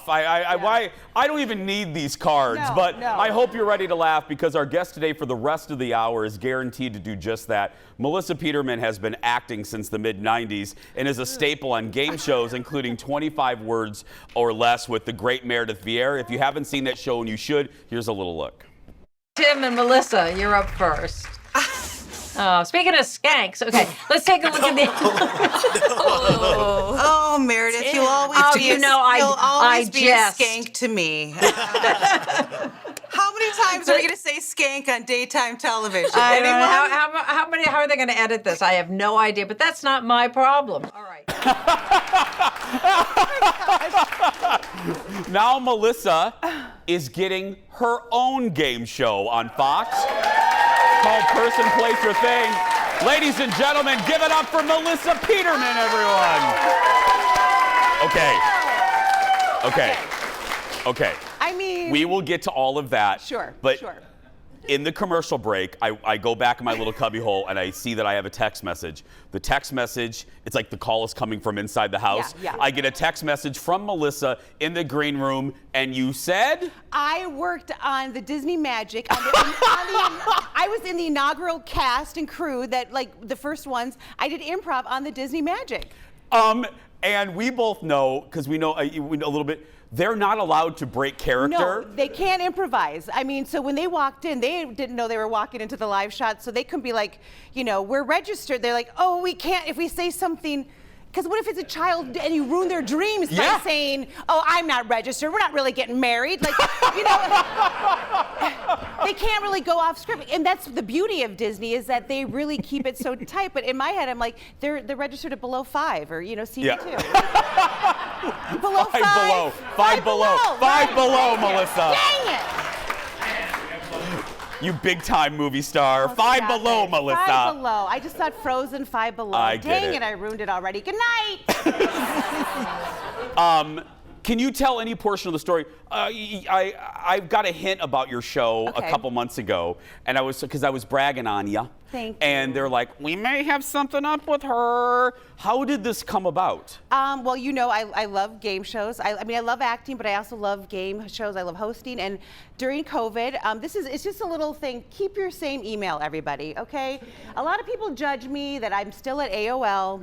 tough. I don't even need these cards, but I hope you're ready to laugh because our guest today for the rest of the hour is guaranteed to do just that. Melissa Peterman has been acting since the mid-90s and is a staple on game shows, including 25 Words or Less with the great Meredith Vieira. If you haven't seen that show, and you should, here's a little look. Tim and Melissa, you're up first. Oh, speaking of skanks, okay, let's take a look at the. Oh, Meredith, you'll always be a skank to me. How many times are we going to say skank on daytime television? I don't know. How are they going to edit this? I have no idea, but that's not my problem. All right. Now Melissa is getting her own game show on Fox called Person, Place, or Thing. Ladies and gentlemen, give it up for Melissa Peterman, everyone. Okay. I mean, we will get to all of that. Sure. In the commercial break, I go back in my little cubby hole and I see that I have a text message. The text message, it's like the call is coming from inside the house. Yeah. I get a text message from Melissa in the green room, and you said? I worked on the Disney Magic. I was in the inaugural cast and crew that, like, the first ones. I did improv on the Disney Magic. And we both know, because we know a little bit, they're not allowed to break character. No, they can't improvise. I mean, so when they walked in, they didn't know they were walking into the live shot, so they couldn't be like, we're registered. They're like, oh, we can't, if we say something, because what if it's a child and you ruin their dreams by saying, oh, I'm not registered, we're not really getting married. Like, they can't really go off script. And that's the beauty of Disney, is that they really keep it so tight. But in my head, I'm like, they're registered at below 5 or, CV2. Below 5. Five below, Melissa. Dang it. You big time movie star. Five below, Melissa. 5 below. I just thought Frozen 5 below. Dang it, I ruined it already. Good night. Can you tell any portion of the story? I've got a hint about your show a couple months ago, and because I was bragging on you. Thank you. And they're like, we may have something up with her. How did this come about? Well, I love game shows. I love acting, but I also love game shows. I love hosting. And during COVID, it's just a little thing. Keep your same email, everybody, okay? A lot of people judge me that I'm still at AOL.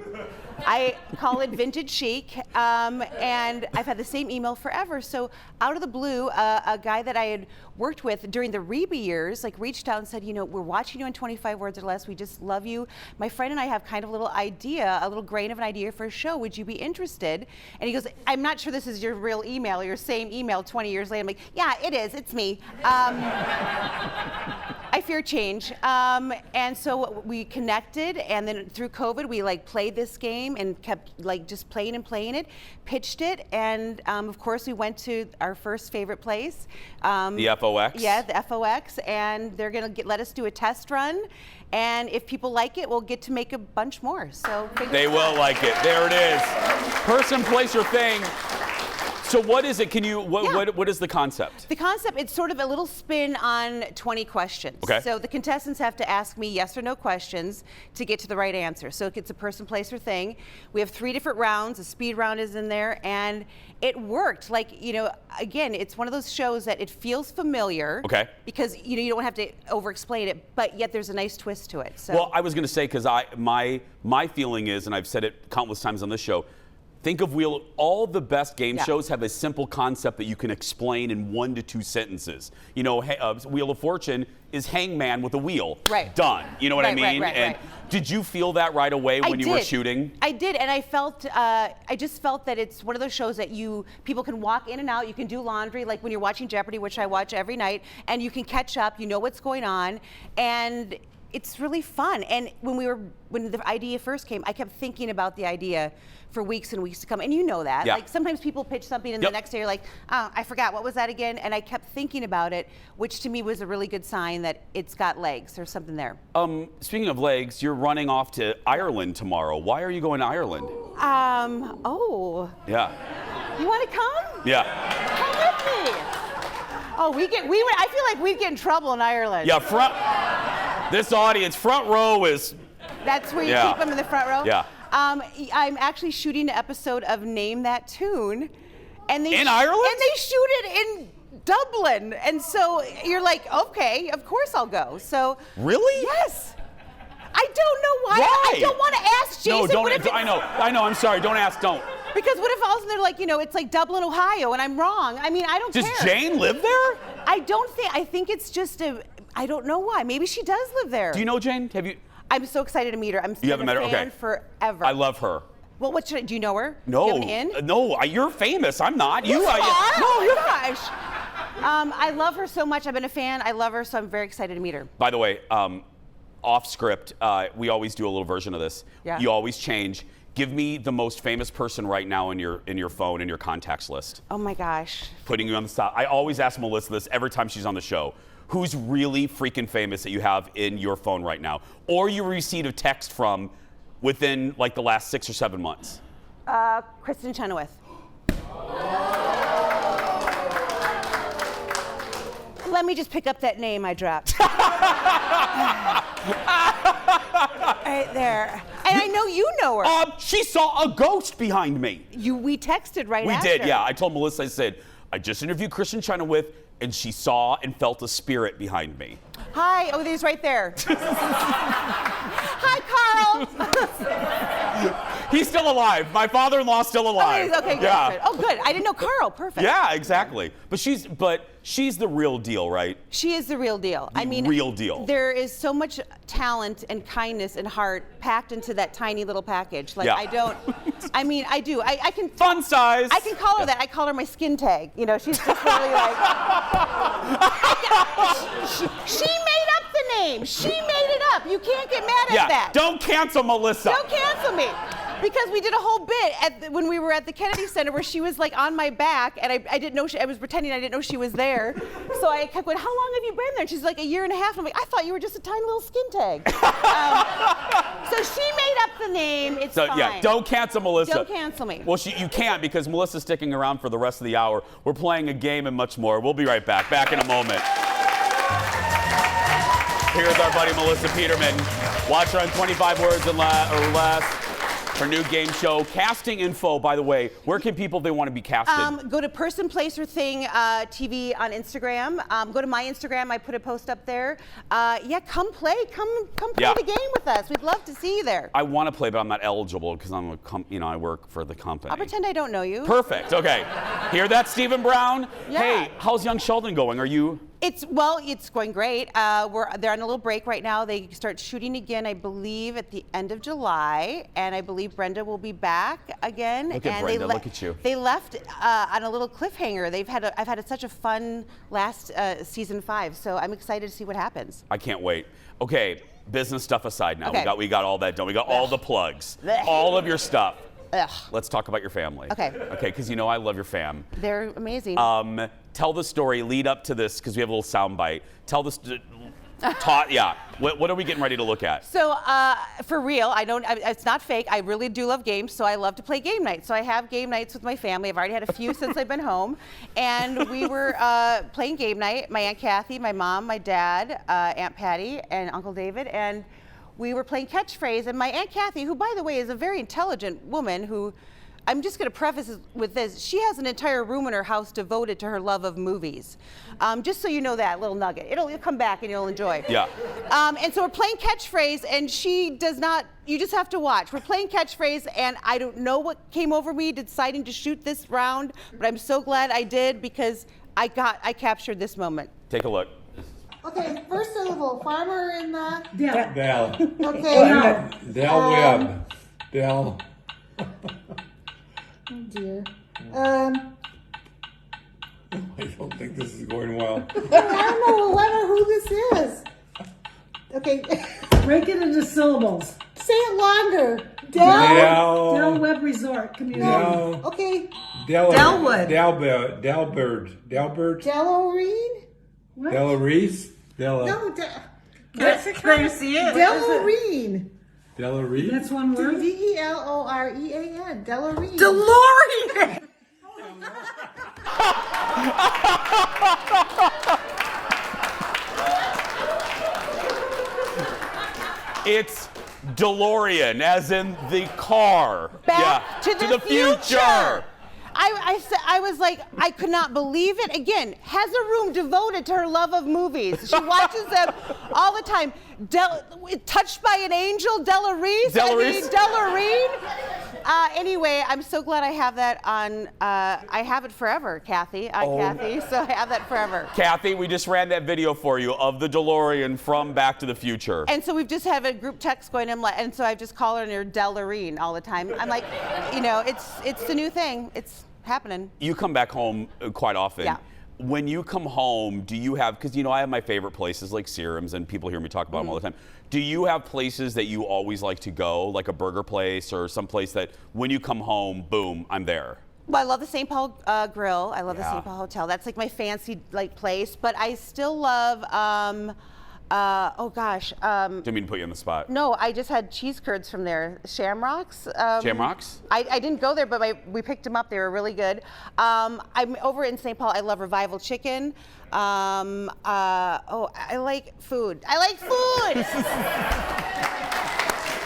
I call it vintage chic, and I've had the same email forever. So out of the blue, a guy that I had worked with during the Reba years, reached out and said, we're watching you in 25 Words or Less. We just love you. My friend and I have kind of a little grain of an idea for a show. Would you be interested? And he goes, I'm not sure this is your real email, your same email 20 years later. I'm like, yeah, it is. It's me. I fear change. And so we connected, and then through COVID, we played this game and kept just playing it, pitched it, and of course we went to our first favorite place. The FOX? Yeah, the FOX, and they're gonna let us do a test run, and if people like it, we'll get to make a bunch more. So they will like it. There it is. Person, Place, or Thing. So what is it? What is the concept? The concept, it's sort of a little spin on 20 questions. Okay. So the contestants have to ask me yes or no questions to get to the right answer. So it's a person, place, or thing. We have 3 different rounds. A speed round is in there, and it worked. Again, it's one of those shows that it feels familiar. Okay. Because you don't have to over-explain it, but yet there's a nice twist to it. So. Well, I was going to say, because my feeling is, and I've said it countless times on this show, think of all the best game shows have a simple concept that you can explain in 1 to 2 sentences. Wheel of Fortune is hangman with a wheel. Right. Done. You know what I mean? Right. Did you feel that right away when you were shooting? I did, and I just felt that it's one of those shows that people can walk in and out. You can do laundry, like when you're watching Jeopardy, which I watch every night, and you can catch up. You know what's going on, and it's really fun. And when the idea first came, I kept thinking about the idea for weeks and weeks to come. And you know that. Yeah. Sometimes people pitch something and the next day you're like, oh, I forgot, what was that again? And I kept thinking about it, which to me was a really good sign that it's got legs or something there. Speaking of legs, you're running off to Ireland tomorrow. Why are you going to Ireland? Oh. Yeah. You want to come? Yeah. Come with me. Oh, I feel like we'd get in trouble in Ireland. Yeah, this audience, front row is. That's where you keep them in the front row? Yeah. I'm actually shooting an episode of Name That Tune, And in Ireland? And they shoot it in Dublin. And so you're like, okay, of course I'll go. So really? Yes. I don't know why. Why? I don't want to ask Jason. No, don't. I know. I'm sorry. Don't ask. Don't. Because what if all of a sudden they're like, it's like Dublin, Ohio, and I'm wrong? I mean, I don't care. Does Jane live there? I think it's just I don't know why. Maybe she does live there. Do you know Jane? Have you? I'm so excited to meet her. You haven't met her? Okay. Forever. I love her. Well, do you know her? No. Do you have an in? No, you're famous. I'm not. You are? No, oh my gosh. I love her so much. I've been a fan. I love her, so I'm very excited to meet her. By the way, off script, we always do a little version of this. Yeah. You always change. Give me the most famous person right now in your phone, in your contacts list. Oh my gosh. Putting you on the spot. I always ask Melissa this every time she's on the show. Who's really freaking famous that you have in your phone right now? Or you received a text from within like the last 6 or 7 months? Kristen Chenoweth. Let me just pick up that name I dropped. Right there. And I know you know her. She saw a ghost behind me. We texted right after. We did, yeah. I told Melissa, I said, I just interviewed Kristen Chenoweth, and she saw and felt a spirit behind me. Hi. Oh, he's right there. Hi, Carl. He's still alive. My father-in-law's still alive. Oh, okay, good. Yeah. Good. Oh, good. I didn't know Carl. Perfect. Yeah, exactly. But she's the real deal, right? She is the real deal. Real deal. There is so much talent and kindness and heart packed into that tiny little package. Like, yeah. I do. I can. Fun size. I can call her that. I call her my skin tag. She's just really like. She made up the name. She made it up. You can't get mad at that. Don't cancel Melissa. Don't cancel me. Because we did a whole bit when we were at the Kennedy Center where she was like on my back and I didn't know I was pretending I didn't know she was there. So I kept going, how long have you been there? And she's like, 1.5 years. And I'm like, I thought you were just a tiny little skin tag. So she made up the name. It's fine. Yeah, don't cancel Melissa. Don't cancel me. Well, you can't because Melissa's sticking around for the rest of the hour. We're playing a game and much more. We'll be right back. Back in a moment. Here's our buddy Melissa Peterman. Watch her on 25 Words or Less. Her new game show. Casting info, by the way, where can people, if they want to be casted? Go to Person, Place, or Thing TV on Instagram. Go to my Instagram. I put a post up there. Come play. Come play the game with us. We'd love to see you there. I want to play, but I'm not eligible because I work for the company. I'll pretend I don't know you. Perfect. Okay. Hear that, Stephen Brown? Yeah. Hey, how's Young Sheldon going? Are you? It's going great. They're on a little break right now. They start shooting again, I believe, at the end of July, and I believe Brenda will be back again. Look at Brenda. Look at you. They left on a little cliffhanger. I've had such a fun last season 5, so I'm excited to see what happens. I can't wait. Okay, business stuff aside now. Okay. We got all that done. We got all the plugs, Blech. all of your stuff. Ugh. Let's talk about your family. Okay. Okay, because I love your fam. They're amazing. Tell the story. Lead up to this because we have a little sound bite. Tell this. Yeah. What are we getting ready to look at? So for real, it's not fake. I really do love games, so I love to play game nights. So I have game nights with my family. I've already had a few since I've been home. And we were playing game night, my Aunt Kathy, my mom, my dad, Aunt Patty, and Uncle David. And we were playing catchphrase. And my Aunt Kathy, who, by the way, is a very intelligent woman who, I'm just going to preface this with this. She has an entire room in her house devoted to her love of movies. Just so you know that little nugget. It'll come back and you'll enjoy. Yeah. And so we're playing catchphrase, and she does not. You just have to watch. We're playing catchphrase, and I don't know what came over me deciding to shoot this round, but I'm so glad I did because I captured this moment. Take a look. Okay, first syllable. Farmer in the. Dell. Okay. Dell Webb. Dell. Oh dear. I don't think this is going well. I don't know what or who this is. Okay. Break it into syllables. Say it longer. Dell. Dell Web Resort Community. Dell. Okay. Delwood. Delbird. Delorine? Delarice. No, Can you see it? Delorine. Delarice. That's one word. Delorean. Delorine. DeLorean. It's DeLorean, as in the car. Back to the future. I was like, I could not believe it. Again, has a room devoted to her love of movies. She watches them all the time. Touched by an Angel, Della Reese. Della Reese. Anyway, I'm so glad I have that on. I have it forever, Kathy. Kathy, so I have that forever. Kathy, we just ran that video for you of the DeLorean from Back to the Future. And so we've just had a group text going, and so I just call her near Dellarine all the time. I'm like, you know, it's the new thing. It's happening. You come back home quite often. Yeah. When you come home, do you have, because I have my favorite places like Serums, and people hear me talk about them all the time. Do you have places that you always like to go, like a burger place or some place that when you come home, boom, I'm there? Well, I love the St. Paul Grill. I love the St. Paul Hotel. That's like my fancy place. But I still love, oh gosh. Didn't mean to put you on the spot. No, I just had cheese curds from there. Shamrocks. Shamrocks? I didn't go there, but we picked them up. They were really good. I'm over in St. Paul. I love Revival Chicken. I like food. I like food!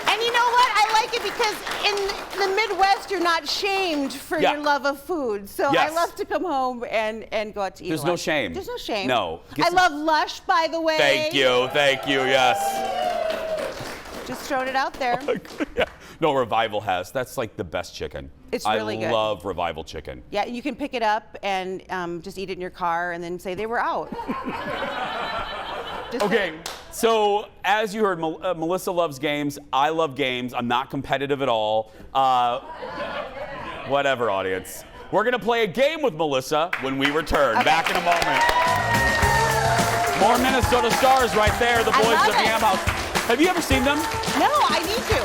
And you know what? I like it because in the Midwest, you're not shamed for your love of food. So I love to come home and go out to eat. There's no shame. There's no shame. No. I love Lush, by the way. Thank you, yes. Just throwing it out there. No, Revival has. That's like the best chicken. It's really good. I love Revival chicken. Yeah, you can pick it up and just eat it in your car and then say they were out. Okay, so as you heard, Melissa loves games. I love games. I'm not competitive at all. Whatever, audience. We're going to play a game with Melissa when we return. Okay. Back in a moment. More Minnesota Stars right there, the boys of the Yam House. Have you ever seen them? No, I need to.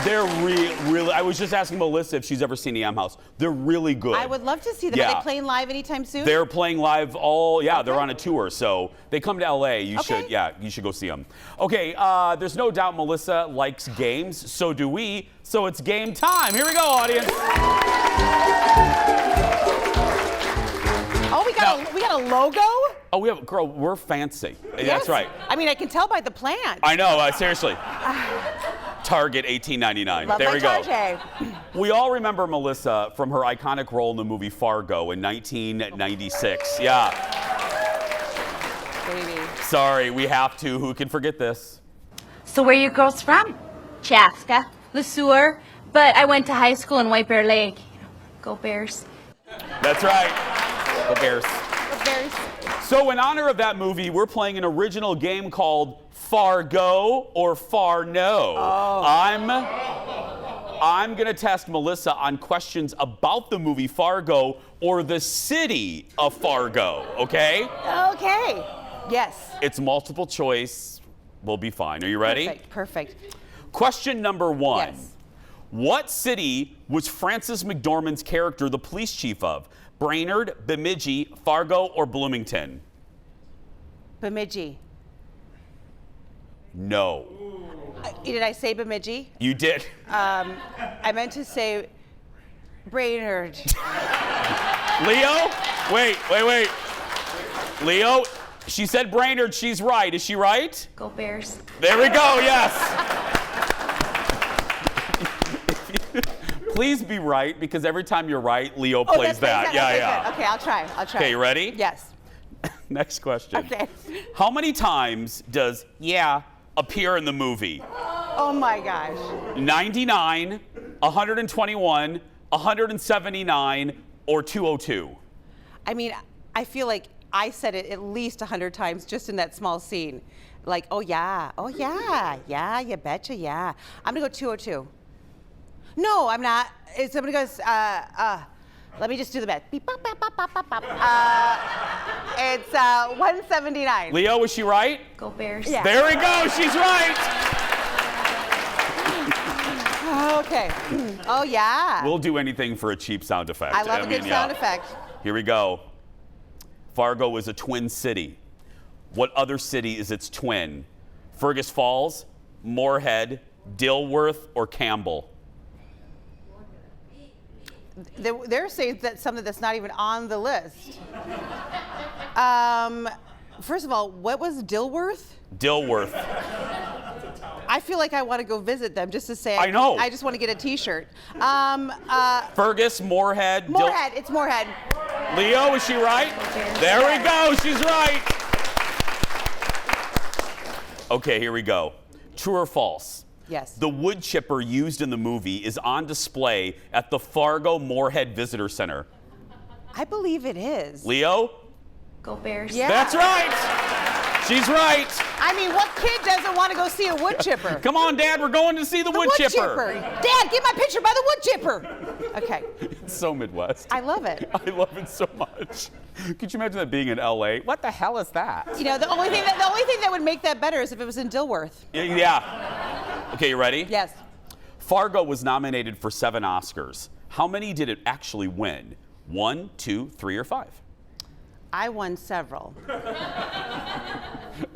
They're really, I was just asking Melissa if she's ever seen the Yam House. They're really good. I would love to see them. Are they playing live anytime soon? They're playing live they're on a tour, so they come to LA. You should go see them. Okay, there's no doubt Melissa likes games, so do we. So it's game time. Here we go, audience. Oh, we got a logo? Oh, we're fancy. Yes. That's right. I mean, I can tell by the plant. I know, seriously. Target $18.99. Love there we go. Target. We all remember Melissa from her iconic role in the movie Fargo in 1996. Yeah. Baby. Sorry, we have to. Who can forget this? So where are you girls from? Chaska, LeSueur, but I went to high school in White Bear Lake. Go Bears. That's right. Go Bears. Go Bears. So in honor of that movie, we're playing an original game called Fargo or Far No. Oh. I'm going to test Melissa on questions about the movie Fargo or the city of Fargo, okay? Okay. Yes. It's multiple choice. We'll be fine. Are you ready? Perfect. Question number 1. Yes. What city was Frances McDormand's character the police chief of? Brainerd, Bemidji, Fargo, or Bloomington? Bemidji. No. Did I say Bemidji? You did. I meant to say Brainerd. Leo? Wait. Leo, she said Brainerd. She's right. Is she right? Go Bears. There we go, yes. Please be right, because every time you're right, Leo plays that. Yeah. Okay, I'll try. Okay, you ready? Yes. Next question. Okay. How many times does appear in the movie? Oh my gosh. 99, 121, 179, or 202? I mean, I feel like I said it at least 100 times just in that small scene. Like, oh yeah, you betcha, yeah. I'm gonna go 202. No, I'm not. Somebody goes, let me just do the math. Beep, bop, bop, bop, bop, bop, bop. It's 179. Leo, was she right? Go Bears. Yeah. There we go, she's right. Okay. Oh, yeah. We'll do anything for a cheap sound effect. I love a good sound effect. Here we go. Fargo is a twin city. What other city is its twin? Fergus Falls, Moorhead, Dilworth, or Campbell? They're saying that something that's not even on the list. First of all, what was Dilworth? Dilworth. I feel like I want to go visit them just to say. I know. I just want to get a T-shirt. Fergus, Moorhead. Moorhead. It's Moorhead. Leo, is she right? There we go. She's right. Okay, here we go. True or false? Yes. The wood chipper used in the movie is on display at the Fargo Moorhead Visitor Center. I believe it is. Leo? Go Bears. Yeah. That's right. She's right. I mean, what kid doesn't want to go see a wood chipper? Come on, Dad, we're going to see the wood chipper. Dad, get my picture by the wood chipper. Okay. It's so Midwest. I love it. I love it so much. Could you imagine that being in LA? What the hell is that? You know, the only thing that would make that better is if it was in Dilworth. Yeah. Okay, you ready? Yes. Fargo was nominated for 7 Oscars. How many did it actually win? 1, 2, 3, or 5? I won several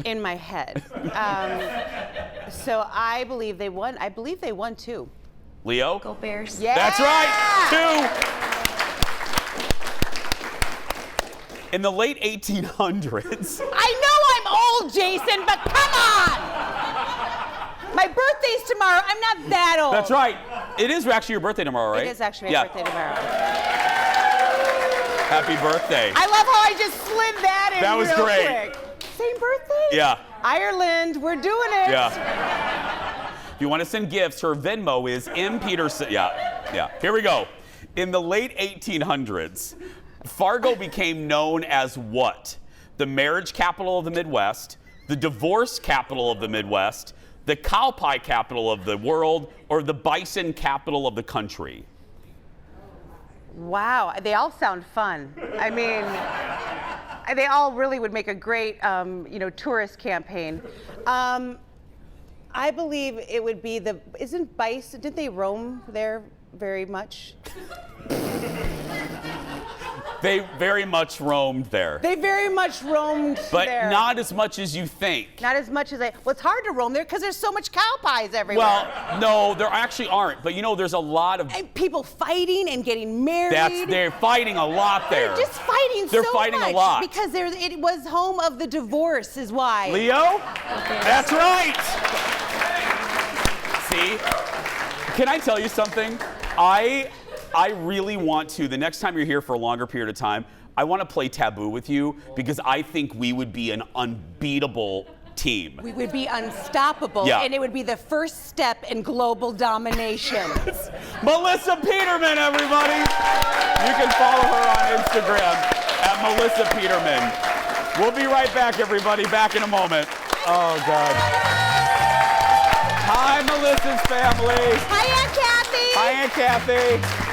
in my head. So I believe they won. I believe they won 2. Leo? Go Bears. Yeah. That's right. 2. In the late 1800s. I know I'm old, Jason, but come on! My birthday's tomorrow. I'm not that old. That's right. It is actually your birthday tomorrow, right? It is actually my birthday tomorrow. Happy birthday. I love how I just slid that in That was real great. quick. Same birthday? Yeah. Ireland, we're doing it. Yeah. If you want to send gifts, her Venmo is M. Peterson. Yeah. Here we go. In the late 1800s, Fargo became known as what? The marriage capital of the Midwest, the divorce capital of the Midwest, the cow pie capital of the world, or the bison capital of the country? Wow, they all sound fun. I mean, they all really would make a great, tourist campaign. I believe it would be isn't bison, didn't they roam there very much? They very much roamed there. They very much roamed But there. not as much as you think. Not as much as well, it's hard to roam there because there's so much cow pies everywhere. Well, no, there actually aren't. But there's a lot of. And people fighting and getting married. They're fighting a lot there. They're just fighting They're so fighting much a lot. because it was home of the divorce, is why. Leo? That's right. See? Can I tell you something? I really want to, the next time you're here for a longer period of time, I want to play Taboo with you because I think we would be an unbeatable team. We would be unstoppable, and it would be the first step in global domination. Melissa Peterman, everybody! You can follow her on Instagram at Melissa Peterman. We'll be right back, everybody. Back in a moment. Oh, God. Hi, Melissa's family. Hi, Aunt Kathy. Hi, Aunt Kathy.